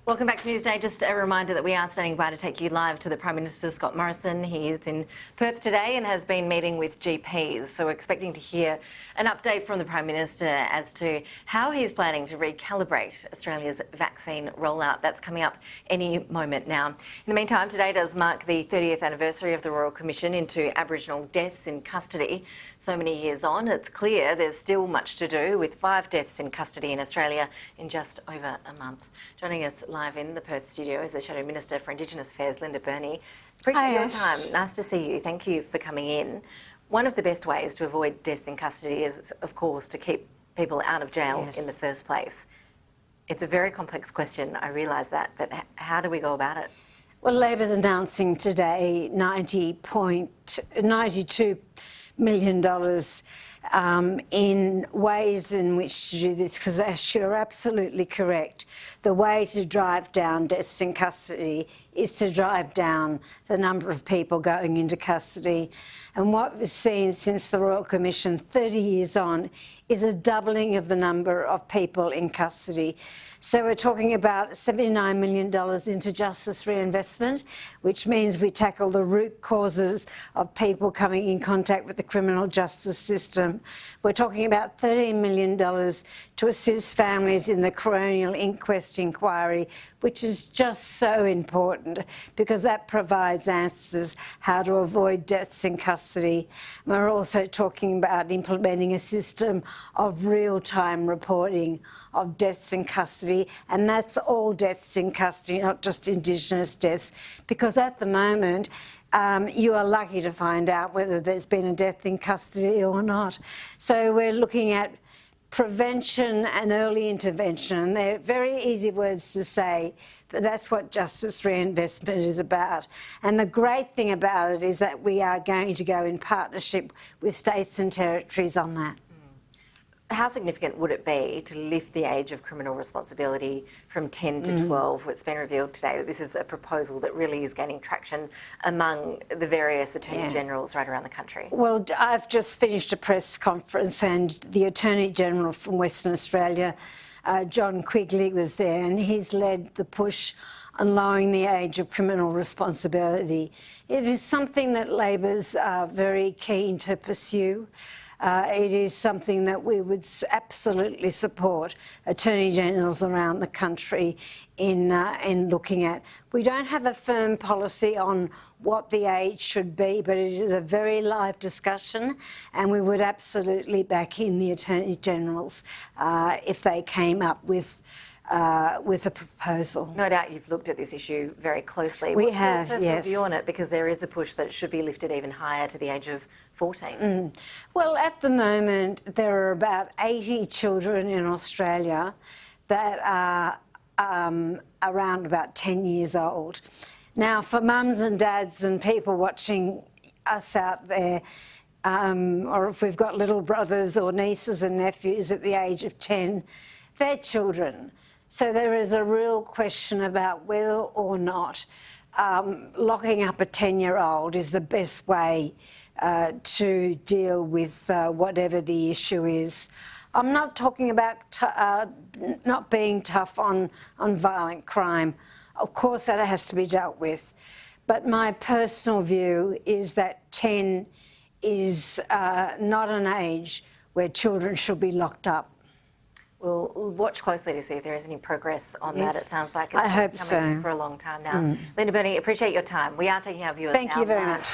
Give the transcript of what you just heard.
Welcome back to Newsday. Just a reminder that we are standing by to take you live to the Prime Minister, Scott Morrison. He is in Perth today and has been meeting with GPs. So we're expecting to hear an update from the Prime Minister as to how he's planning to recalibrate Australia's vaccine rollout. That's coming up any moment now. In the meantime, today does mark the 30th anniversary of the Royal Commission into Aboriginal deaths in custody. So many years on, it's clear there's still much to do, with 5 deaths in custody in Australia in just over a month. Joining us live in the Perth studio is the Shadow Minister for Indigenous Affairs, Burney. Appreciate your time. Nice to see you. Thank you for coming in. One of the best ways to avoid deaths in custody is, of course, to keep people out of jail in the first place. It's a very complex question, I realise that, but how do we go about it? Well, Labor's announcing today $92 million in ways in which to do this, because Ash, you're absolutely correct. The way to drive down deaths in custody is to drive down the number of people going into custody. And what we've seen since the Royal Commission 30 years on is a doubling of the number of people in custody. So we're talking about $79 million into justice reinvestment, which means we tackle the root causes of people coming in contact with the criminal justice system. We're talking about $13 million to assist families in the coronial inquest inquiry, which is just so important because that provides answers how to avoid deaths in custody. We're also talking about implementing a system of real-time reporting of deaths in custody, and that's all deaths in custody, not just Indigenous deaths, because at the moment you are lucky to find out whether there's been a death in custody or not. So we're looking at prevention and early intervention, and they're very easy words to say, but that's what justice reinvestment is about. And the great thing about it is that we are going to go in partnership with states and territories on that. How significant would it be to lift the age of criminal responsibility from 10 to 12? It's been revealed today that this is a proposal that really is gaining traction among the various Attorney Generals right around the country. Well, I've just finished a press conference and the Attorney General from Western Australia, John Quigley, was there, and he's led the push on lowering the age of criminal responsibility. It is something that Labor's very keen to pursue. It is something that we would absolutely support Attorney Generals around the country in looking at. We don't have a firm policy on what the age should be, but it is a very live discussion, and we would absolutely back in the Attorney Generals if they came up with a proposal. No doubt you've looked at this issue very closely. We have, What's your personal view on it? Because there is a push that it should be lifted even higher to the age of 14. Well, at the moment, there are about 80 children in Australia that are around about 10 years old. Now, for mums and dads and people watching us out there, or if we've got little brothers or nieces and nephews at the age of 10, they're children. So there is a real question about whether or not locking up a 10-year-old is the best way to deal with whatever the issue is. I'm not talking about not being tough on violent crime. Of course, that has to be dealt with. But my personal view is that 10 is not an age where children should be locked up. We'll watch closely to see if there is any progress on that. It sounds like it's I hope coming so. for a long time now. Linda, Burney, appreciate your time. We are taking our viewers now. Thank you very much.